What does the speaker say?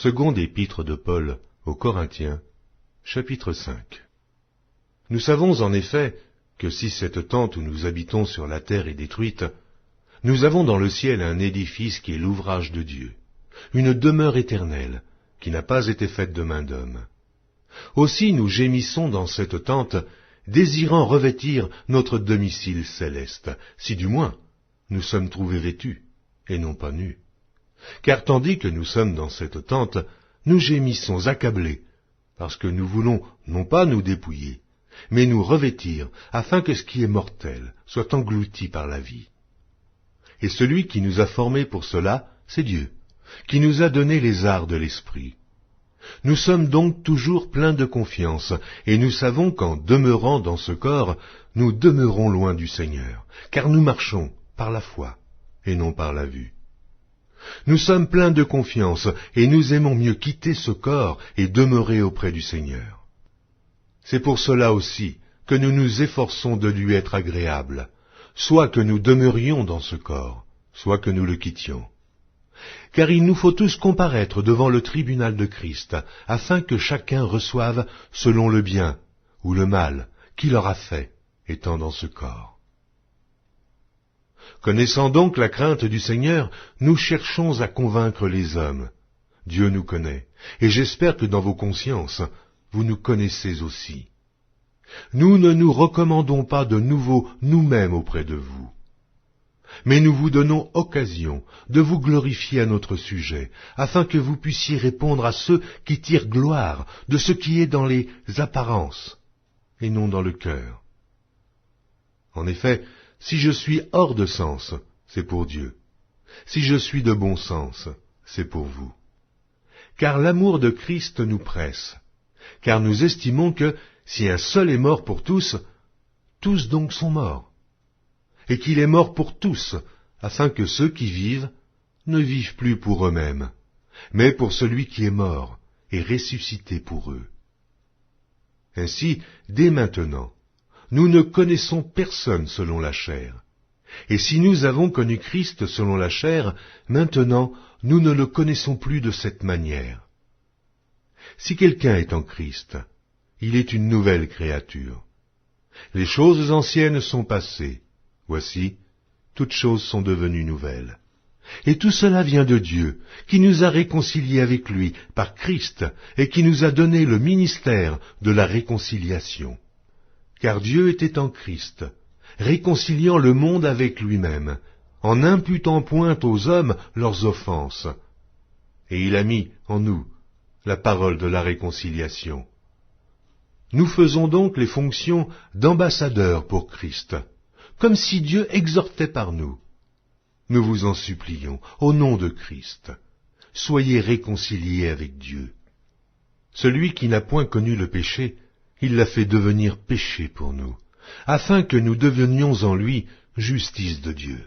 Seconde épître de Paul aux Corinthiens, chapitre 5. Nous savons en effet que si cette tente où nous habitons sur la terre est détruite, nous avons dans le ciel un édifice qui est l'ouvrage de Dieu, une demeure éternelle qui n'a pas été faite de main d'homme. Aussi nous gémissons dans cette tente, désirant revêtir notre domicile céleste, si du moins nous sommes trouvés vêtus, et non pas nus. Car tandis que nous sommes dans cette tente, nous gémissons accablés, parce que nous voulons non pas nous dépouiller, mais nous revêtir, afin que ce qui est mortel soit englouti par la vie. Et celui qui nous a formés pour cela, c'est Dieu, qui nous a donné les arts de l'esprit. Nous sommes donc toujours pleins de confiance, et nous savons qu'en demeurant dans ce corps, nous demeurons loin du Seigneur, car nous marchons par la foi, et non par la vue. Nous sommes pleins de confiance, et nous aimons mieux quitter ce corps et demeurer auprès du Seigneur. C'est pour cela aussi que nous nous efforçons de lui être agréables, soit que nous demeurions dans ce corps, soit que nous le quittions. Car il nous faut tous comparaître devant le tribunal de Christ, afin que chacun reçoive selon le bien ou le mal qu'il aura fait, étant dans ce corps. Connaissant donc la crainte du Seigneur, nous cherchons à convaincre les hommes. Dieu nous connaît, et j'espère que dans vos consciences, vous nous connaissez aussi. Nous ne nous recommandons pas de nouveau nous-mêmes auprès de vous, mais nous vous donnons occasion de vous glorifier à notre sujet, afin que vous puissiez répondre à ceux qui tirent gloire de ce qui est dans les apparences, et non dans le cœur. En effet, si je suis hors de sens, c'est pour Dieu. Si je suis de bon sens, c'est pour vous. Car l'amour de Christ nous presse, car nous estimons que, si un seul est mort pour tous, tous donc sont morts, et qu'il est mort pour tous, afin que ceux qui vivent ne vivent plus pour eux-mêmes, mais pour celui qui est mort et ressuscité pour eux. Ainsi, dès maintenant, nous ne connaissons personne selon la chair. Et si nous avons connu Christ selon la chair, maintenant nous ne le connaissons plus de cette manière. Si quelqu'un est en Christ, il est une nouvelle créature. Les choses anciennes sont passées. Voici, toutes choses sont devenues nouvelles. Et tout cela vient de Dieu, qui nous a réconciliés avec lui par Christ, et qui nous a donné le ministère de la réconciliation. Car Dieu était en Christ, réconciliant le monde avec lui-même, en n'imputant point aux hommes leurs offenses. Et il a mis en nous la parole de la réconciliation. Nous faisons donc les fonctions d'ambassadeurs pour Christ, comme si Dieu exhortait par nous. Nous vous en supplions, au nom de Christ, soyez réconciliés avec Dieu. Celui qui n'a point connu le péché, il l'a fait devenir péché pour nous, afin que nous devenions en lui justice de Dieu.